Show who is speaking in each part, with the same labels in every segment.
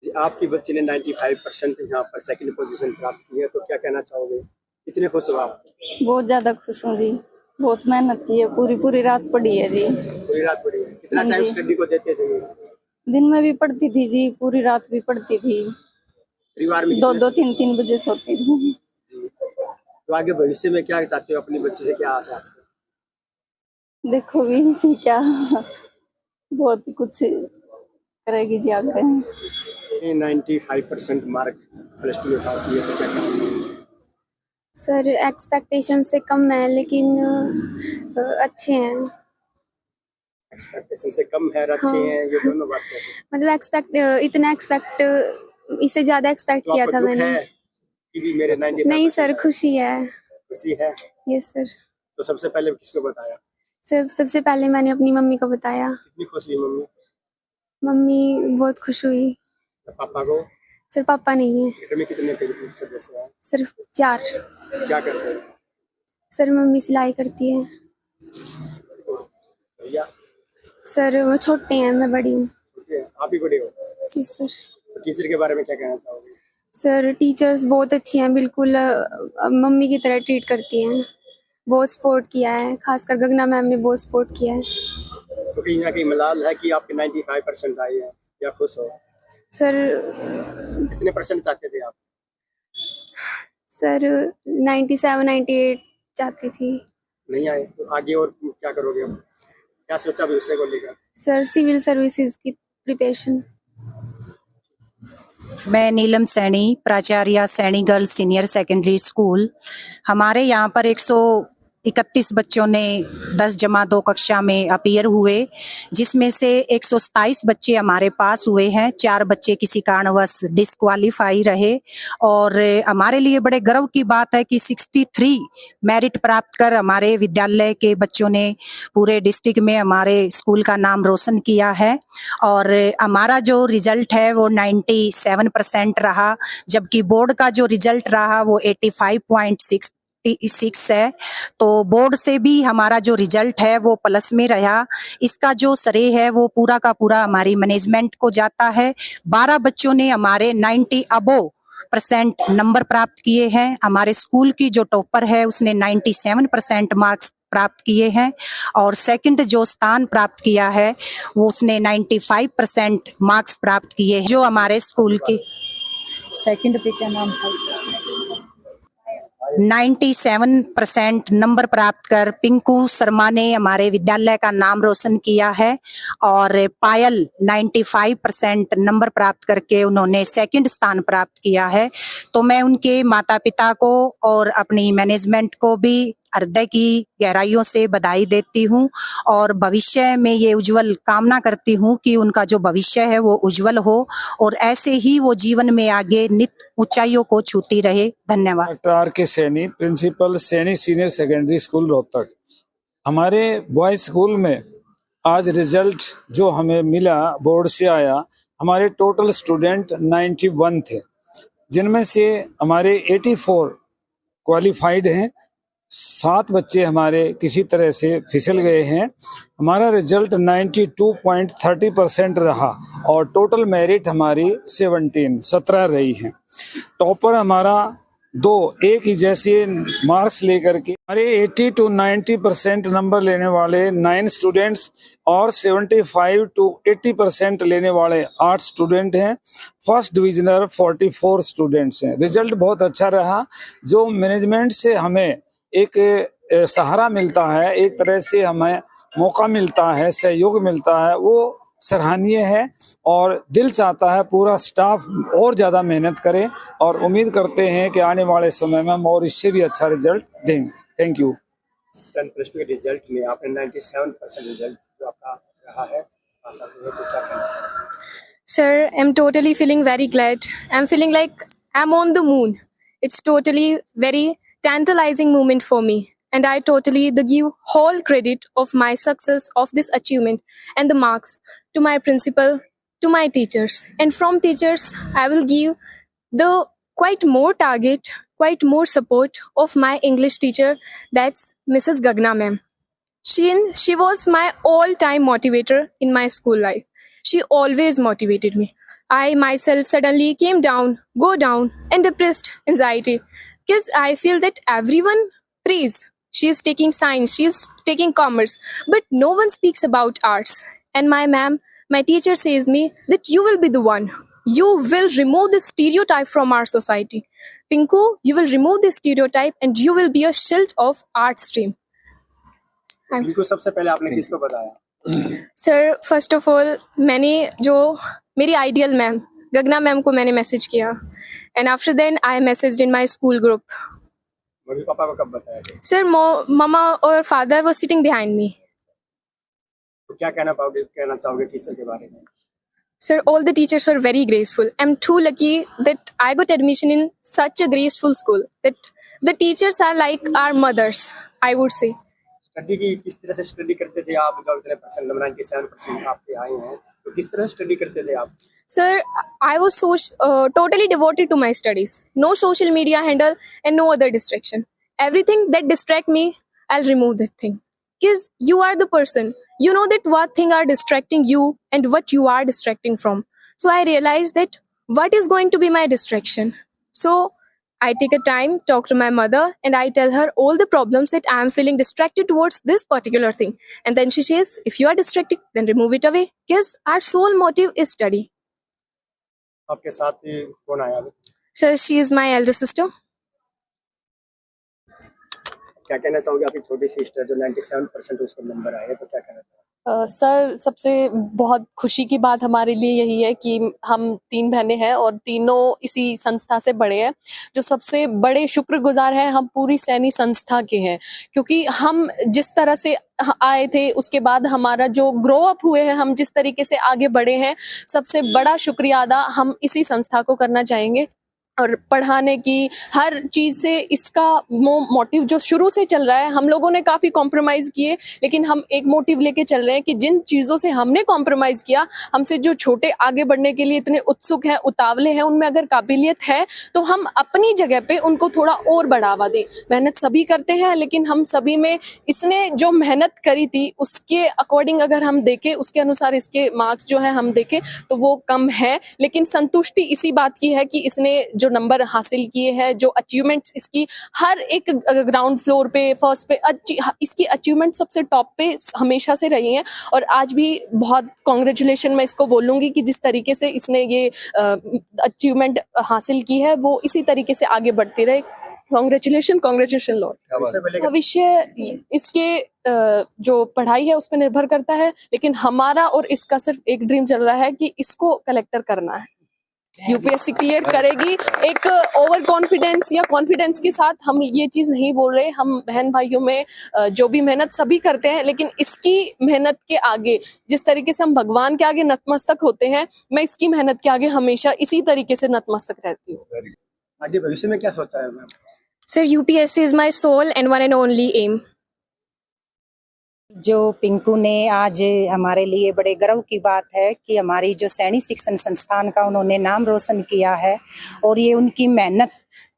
Speaker 1: जी, आपकी बच्ची ने 95% यहाँ पर सेकंड पोजीशन प्राप्त की है, तो क्या कहना चाहोगे? कितने खुश हो आप?
Speaker 2: बहुत ज्यादा खुश हूँ जी। बहुत मेहनत की है, पूरी पूरी रात पढ़ी है जी।
Speaker 1: पूरी रात पढ़ी है। कितना
Speaker 2: हाँ
Speaker 1: टाइम
Speaker 2: जी।
Speaker 1: स्टडी को देते थे ये?
Speaker 2: दिन में भी पढ़ती थी जी, पूरी रात भी पढ़ती थी।
Speaker 1: परिवार में
Speaker 2: दो
Speaker 1: कितने
Speaker 2: दो तीन
Speaker 1: सदस्य
Speaker 2: तीन
Speaker 1: हैं?
Speaker 2: बजे सोती थी।
Speaker 1: जी, तो आगे भविष्य में क्या चाहते हो अपनी बच्ची से, क्या आशा है आपकी?
Speaker 2: देखो भी जी क्या बहुत कुछ करेगी जी आगे।
Speaker 1: 95% मार्क प्लस टू में पास किए, तो क्या कहना चाहोगे?
Speaker 3: सर एक्सपेक्टेशन से कम है लेकिन अच्छे हैं।
Speaker 1: एक्सपेक्टेशन से कम है और अच्छे
Speaker 3: हाँ।
Speaker 1: हैं, ये दोनों बात कैसे?
Speaker 3: मतलब इतना एक्सपेक्ट इससे ज्यादा एक्सपेक्ट
Speaker 1: तो
Speaker 3: किया
Speaker 1: आपको
Speaker 3: था
Speaker 1: दुख
Speaker 3: मैंने।
Speaker 1: है कि भी मेरे
Speaker 3: नहीं
Speaker 1: 95%
Speaker 3: सर,
Speaker 1: आए?
Speaker 3: खुशी है।
Speaker 1: खुशी है।
Speaker 3: Yes sir.
Speaker 1: तो सबसे पहले किसको बताया?
Speaker 3: सबसे पहले मैंने अपनी मम्मी को बताया।
Speaker 1: कितनी खुश हुई मम्मी?
Speaker 3: मम्मी बहुत खुश हुई।
Speaker 1: तो पापा को?
Speaker 3: सर पापा नहीं है।
Speaker 1: घर में कितने सदस्य हैं?
Speaker 3: सिर्फ 4।
Speaker 1: क्या करते हैं?
Speaker 3: सर मम्मी सिलाई करती है।
Speaker 1: भैया?
Speaker 3: सर वो छोटे हैं, मैं बड़ी हूँ।
Speaker 1: छोटे हैं, आप ही बड़े हो?
Speaker 3: Yes sir.
Speaker 1: तो टीचर के बारे में क्या कहना चाहोगे?
Speaker 3: सर टीचर्स बहुत अच्छी हैं, बिल्कुल मम्मी की तरह ट्रीट करती हैं। बहुत सपोर्ट किया है, खासकर गगना मैम ने बहुत सपोर्ट किया है।
Speaker 1: तो कहीं ना कहीं मलाल है कि आपके 95% आए हैं, या खुश हो?
Speaker 3: सर
Speaker 1: कितने परसेंट चाहते थे आप?
Speaker 3: सर 97 98 चाहती थी।
Speaker 1: नहीं आए, तो आगे और क्या करोगे अब? क्या सोचा भविष्य को लेकर?
Speaker 3: सर सिविल सर्विसेज की प्रिपरेशन।
Speaker 4: मैं नीलम सैनी, प्राचार्य Saini girls senior secondary school. हमारे यहाँ पर 131 बच्चों ने 10 जमा 2 कक्षा में अपीयर हुए, जिसमें से 127 बच्चे हमारे पास हुए हैं। 4 बच्चे किसी कारणवश डिस्क्वालीफाई रहे। और हमारे लिए बड़े गर्व की बात है कि 63 मेरिट प्राप्त कर हमारे विद्यालय के बच्चों ने पूरे डिस्ट्रिक्ट में हमारे स्कूल का नाम रोशन किया है। और हमारा जो रिजल्ट है वो 97% रहा, जबकि बोर्ड का जो रिजल्ट रहा वो 85.6 है। तो बोर्ड से भी हमारा जो रिजल्ट है वो प्लस में रहा। इसका जो श्रेय है वो पूरा का पूरा हमारी मैनेजमेंट को जाता है। 12 बच्चों ने हमारे 90 अबोव % नंबर प्राप्त किए हैं। हमारे स्कूल की जो टॉपर है उसने 97% मार्क्स प्राप्त किए हैं। और सेकंड जो स्थान प्राप्त किया है वो उसने 95% मार्क्स प्राप्त किए हैं। जो हमारे स्कूल के सेकंड पे क्या नाम था, 97% नंबर प्राप्त कर पिंकू शर्मा ने हमारे विद्यालय का नाम रोशन किया है। और पायल 95% नंबर प्राप्त करके उन्होंने सेकंड स्थान प्राप्त किया है। तो मैं उनके माता पिता को और अपनी मैनेजमेंट को भी हृदय की गहराइयों से बधाई देती हूँ। और भविष्य में ये उज्जवल कामना करती हूँ कि उनका जो भविष्य है वो उज्जवल हो और ऐसे ही वो जीवन में आगे नित ऊंचाइयों को छूती रहे। धन्यवाद।
Speaker 5: Doctor R K Saini, principal Saini senior secondary school Rohtak. हमारे बॉयज स्कूल में आज रिजल्ट जो हमें मिला बोर्ड से आया, हमारे टोटल स्टूडेंट 91 थे, जिनमें से हमारे 84 क्वालिफाइड हैं। 7 बच्चे हमारे किसी तरह से फिसल गए हैं। हमारा रिजल्ट 92.30% रहा और टोटल मेरिट हमारी 17 रही हैं। टॉपर हमारा 2 एक ही जैसे मार्क्स लेकर के हमारे 80 to 90% नंबर लेने वाले 9 स्टूडेंट्स और 75 to 80% लेने वाले 8 स्टूडेंट हैं। फर्स्ट डिविजनर 44 स्टूडेंट्स हैं। रिजल्ट बहुत अच्छा रहा। जो मैनेजमेंट से हमें एक सहारा मिलता है, एक तरह से हमें मौका मिलता है, सहयोग मिलता है, वो सराहनीय है। और दिल चाहता है पूरा स्टाफ और ज़्यादा मेहनत करे और उम्मीद करते हैं कि आने वाले समय में हम और इससे भी अच्छा रिजल्ट देंगे। Thank you.
Speaker 1: 10+2 के रिजल्ट में आपने 97% रिजल्ट जो आपका रहा है, आशा है तो क्या कहना चाहेंगे?
Speaker 6: Sir, I'm totally feeling very glad. I'm feeling like I'm on the moon. It's totally very tantalizing moment for me. And I totally give whole credit of my success of this achievement and the marks to my principal, to my teachers. And from teachers, I will give the quite more target, quite more support of my English teacher, that's Mrs. Gagna ma'am. She was my all-time motivator in my school life. She always motivated me. I myself suddenly came down, go down, and depressed anxiety. Because I feel that everyone prays. She is taking science, she is taking commerce, but no one speaks about arts. And my teacher says me that you will be the one. You will remove the stereotype from our society. Pinku, you will remove the stereotype and you will be a shield of art stream.
Speaker 1: इनको सबसे पहले आपने किसको बताया?
Speaker 6: Sir first of all मैंने जो मेरी ideal ma'am गगना ma'am को मैंने मैसेज किया and after then I messaged in my school group.
Speaker 1: मम्मी पापा को कब बताया थे?
Speaker 6: सर ममा और फादर वो सिटिंग बिहाइंड मी.
Speaker 1: तो क्या कहना चाहोगे टीचर के बारे में?
Speaker 6: Sir, all the teachers were very graceful. I'm too lucky that I got admission in such a graceful school. That the teachers are like our mothers, I would say.
Speaker 1: Study की किस तरह से study करते थे आप? जब इतने percent 97% आपके आए हैं तो किस तरह से स्टडी करते थे आप?
Speaker 6: Sir, I was so totally devoted to my studies. No social media handle and no other distraction. Everything that distract me, I'll remove that thing. Because you are the person. You know that what thing are distracting you and what you are distracting from. So I realized that what is going to be my distraction. So I take a time, talk to my mother, and I tell her all the problems that I am feeling distracted towards this particular thing. And then she says, if you are distracted, then remove it away. Because our sole motive is study.
Speaker 1: आपके साथ ही कौन आया?
Speaker 6: So she is my elder sister.
Speaker 1: क्या कहना चाहोगे आपकी छोटी sister जो 97% उसका नंबर आए तो क्या कहना चाहोगे?
Speaker 7: सर सबसे बहुत खुशी की बात हमारे लिए यही है कि हम 3 बहनें हैं और तीनों इसी संस्था से बड़े हैं. जो सबसे बड़े शुक्रगुजार हैं हम पूरी सैनी संस्था के हैं, क्योंकि हम जिस तरह से आए थे उसके बाद हमारा जो ग्रो अप हुए हैं, हम जिस तरीके से आगे बढ़े हैं, सबसे बड़ा शुक्रिया अदा हम इसी संस्था को करना चाहेंगे. और पढ़ाने की हर चीज़ से इसका मोटिव जो शुरू से चल रहा है, हम लोगों ने काफ़ी कॉम्प्रोमाइज़ किए, लेकिन हम एक मोटिव लेके चल रहे हैं कि जिन चीज़ों से हमने कॉम्प्रोमाइज़ किया, हमसे जो छोटे आगे बढ़ने के लिए इतने उत्सुक हैं, उतावले हैं, उनमें अगर काबिलियत है तो हम अपनी जगह पे उनको थोड़ा और बढ़ावा दें. मेहनत सभी करते हैं, लेकिन हम सभी में इसने जो मेहनत करी थी उसके अकॉर्डिंग अगर हम देखें, उसके अनुसार इसके मार्क्स जो है हम देखें तो वो कम है. लेकिन संतुष्टि इसी बात की है कि इसने जो नंबर हासिल किए हैं, जो अचीवमेंट्स इसकी हर एक ग्राउंड फ्लोर पे, फर्स्ट पे इसकी अचीवमेंट सबसे टॉप पे हमेशा से रही हैं. और आज भी बहुत कॉन्ग्रेचुलेशन मैं इसको बोलूँगी कि जिस तरीके से इसने ये अचीवमेंट हासिल की है वो इसी तरीके से आगे बढ़ती रहे. Congratulation Lord. भविष्य इसके जो पढ़ाई है उस पर निर्भर करता है, लेकिन हमारा और इसका सिर्फ एक ड्रीम चल रहा है कि इसको कलेक्टर करना है. यूपीएससी क्लियर करेगी. एक ओवर कॉन्फिडेंस या कॉन्फिडेंस के साथ हम ये चीज़ नहीं बोल रहे. हम बहन भाइयों में जो भी मेहनत सभी करते हैं, लेकिन इसकी मेहनत के आगे जिस तरीके से हम भगवान के आगे नतमस्तक होते हैं, मैं इसकी मेहनत के आगे हमेशा इसी तरीके से नतमस्तक रहती हूँ.
Speaker 1: आगे भविष्य में क्या सोचा है ma'am?
Speaker 6: Sir, UPSC is my sole and one and only aim.
Speaker 4: जो पिंकू ने आज हमारे लिए बड़े गर्व की बात है कि हमारी जो सैनी शिक्षण संस्थान का उन्होंने नाम रोशन किया है, और ये उनकी मेहनत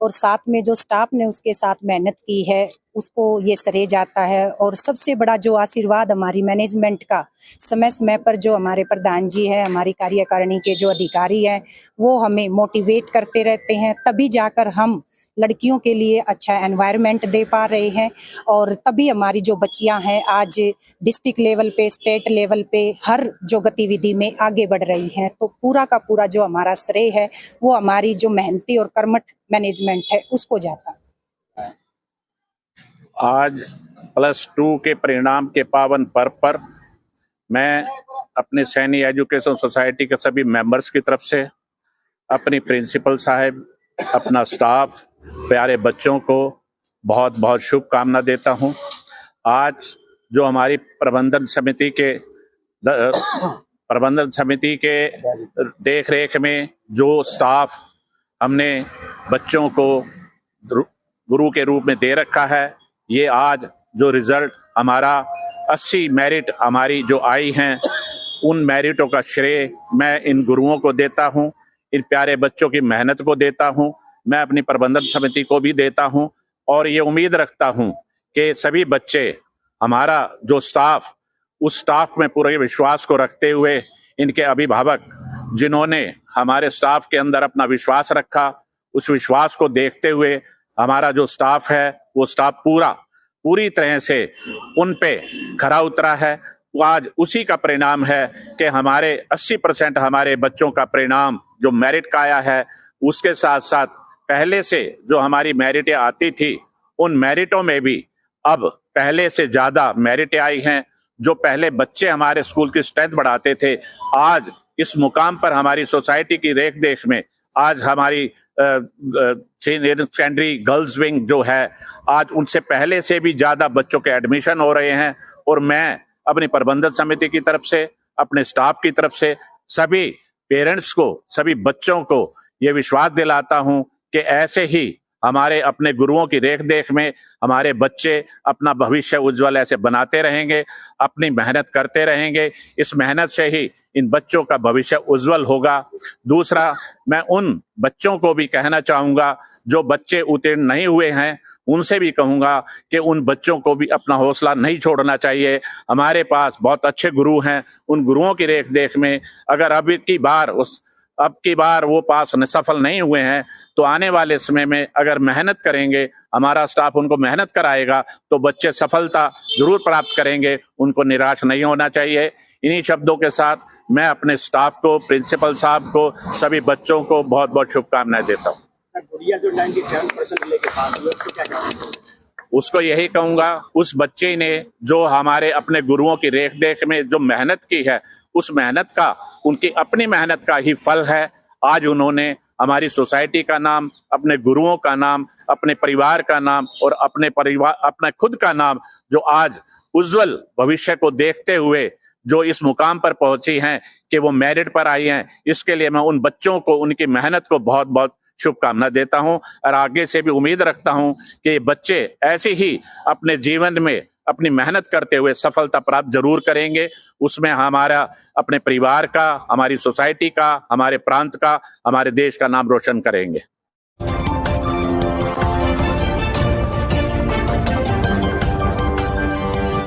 Speaker 4: और साथ में जो स्टाफ ने उसके साथ मेहनत की है उसको ये श्रेय जाता है. और सबसे बड़ा जो आशीर्वाद हमारी मैनेजमेंट का, समय समय पर जो हमारे प्रधान जी हैं, हमारी कार्यकारिणी के जो अधिकारी हैं, वो हमें मोटिवेट करते रहते हैं. तभी जाकर हम लड़कियों के लिए अच्छा एनवायरनमेंट दे पा रहे हैं, और तभी हमारी जो बच्चियां हैं आज डिस्ट्रिक्ट लेवल पे, स्टेट लेवल पे हर जो गतिविधि में आगे बढ़ रही हैं. तो पूरा का पूरा जो हमारा श्रेय है वो हमारी जो मेहनती और कर्मठ मैनेजमेंट है उसको जाता है.
Speaker 8: आज +2 के परिणाम के पावन पर्व पर मैं अपने सैनी एजुकेशन सोसाइटी के सभी मेंबर्स की तरफ से, अपनी प्रिंसिपल साहब, अपना स्टाफ, प्यारे बच्चों को बहुत बहुत शुभकामना देता हूं. आज जो हमारी प्रबंधन समिति के देख रेख में जो स्टाफ हमने बच्चों को गुरु के रूप में दे रखा है, ये आज जो रिजल्ट हमारा 80 मेरिट हमारी जो आई हैं, उन मेरिटों का श्रेय मैं इन गुरुओं को देता हूं, इन प्यारे बच्चों की मेहनत को देता हूं, मैं अपनी प्रबंधन समिति को भी देता हूं. और ये उम्मीद रखता हूं कि सभी बच्चे, हमारा जो स्टाफ, उस स्टाफ में पूरे विश्वास को रखते हुए इनके अभिभावक जिन्होंने हमारे स्टाफ के अंदर अपना विश्वास रखा, उस विश्वास को देखते हुए हमारा जो स्टाफ है वो स्टाफ पूरी तरह से उन पे खरा उतरा है। वो आज उसी का परिणाम है कि हमारे 80% हमारे बच्चों का परिणाम जो मेरिट का आया है, उसके साथ साथ पहले से जो हमारी मेरिटें आती थी उन मेरिटों में भी अब पहले से ज्यादा मेरिटें आई हैं। जो पहले बच्चे हमारे स्कूल की स्ट्रेंथ बढ़ाते थे, आज इस मुकाम पर हमारी सोसाइटी की रेख देख में आज हमारी सीनियर सेकेंडरी गर्ल्स विंग जो है, आज उनसे पहले से भी ज्यादा बच्चों के एडमिशन हो रहे हैं। और मैं अपनी प्रबंधन समिति की तरफ से, अपने स्टाफ की तरफ से सभी पेरेंट्स को, सभी बच्चों को ये विश्वास दिलाता हूं कि ऐसे ही हमारे अपने गुरुओं की रेख देख में हमारे बच्चे अपना भविष्य उज्जवल ऐसे बनाते रहेंगे, अपनी मेहनत करते रहेंगे। इस मेहनत से ही इन बच्चों का भविष्य उज्जवल होगा। दूसरा, मैं उन बच्चों को भी कहना चाहूँगा जो बच्चे उत्तीर्ण नहीं हुए हैं, उनसे भी कहूँगा कि उन बच्चों को भी अपना हौसला नहीं छोड़ना चाहिए। हमारे पास बहुत अच्छे गुरु हैं, उन गुरुओं की रेख देख में अगर अब की बार वो पास सफल नहीं हुए हैं तो आने वाले समय में अगर मेहनत करेंगे, हमारा स्टाफ उनको मेहनत कराएगा तो बच्चे सफलता जरूर प्राप्त करेंगे। उनको निराश नहीं होना चाहिए। इन्हीं शब्दों के साथ मैं अपने स्टाफ को, प्रिंसिपल साहब को, सभी बच्चों को बहुत बहुत शुभकामनाएं देता हूँ।
Speaker 1: गुड़िया जो 97% लेके पास हुई, उसको क्या कहना?
Speaker 8: उसको यही कहूंगा, उस बच्चे ने जो हमारे अपने गुरुओं की रेख देख में जो मेहनत की है, उस मेहनत का, उनकी अपनी मेहनत का ही फल है। आज उन्होंने हमारी सोसाइटी का नाम, अपने गुरुओं का नाम, अपने परिवार का नाम और अपने खुद का नाम, जो आज उज्जवल भविष्य को देखते हुए जो इस मुकाम पर पहुंची हैं कि वो मेरिट पर आई हैं, इसके लिए मैं उन बच्चों को, उनकी मेहनत को बहुत बहुत शुभकामना देता हूं। और आगे से भी उम्मीद रखता हूं कि ये बच्चे ऐसे ही अपने जीवन में अपनी मेहनत करते हुए सफलता प्राप्त जरूर करेंगे। उसमें हमारा अपने परिवार का, हमारी सोसाइटी का, हमारे प्रांत का, हमारे देश का नाम रोशन करेंगे।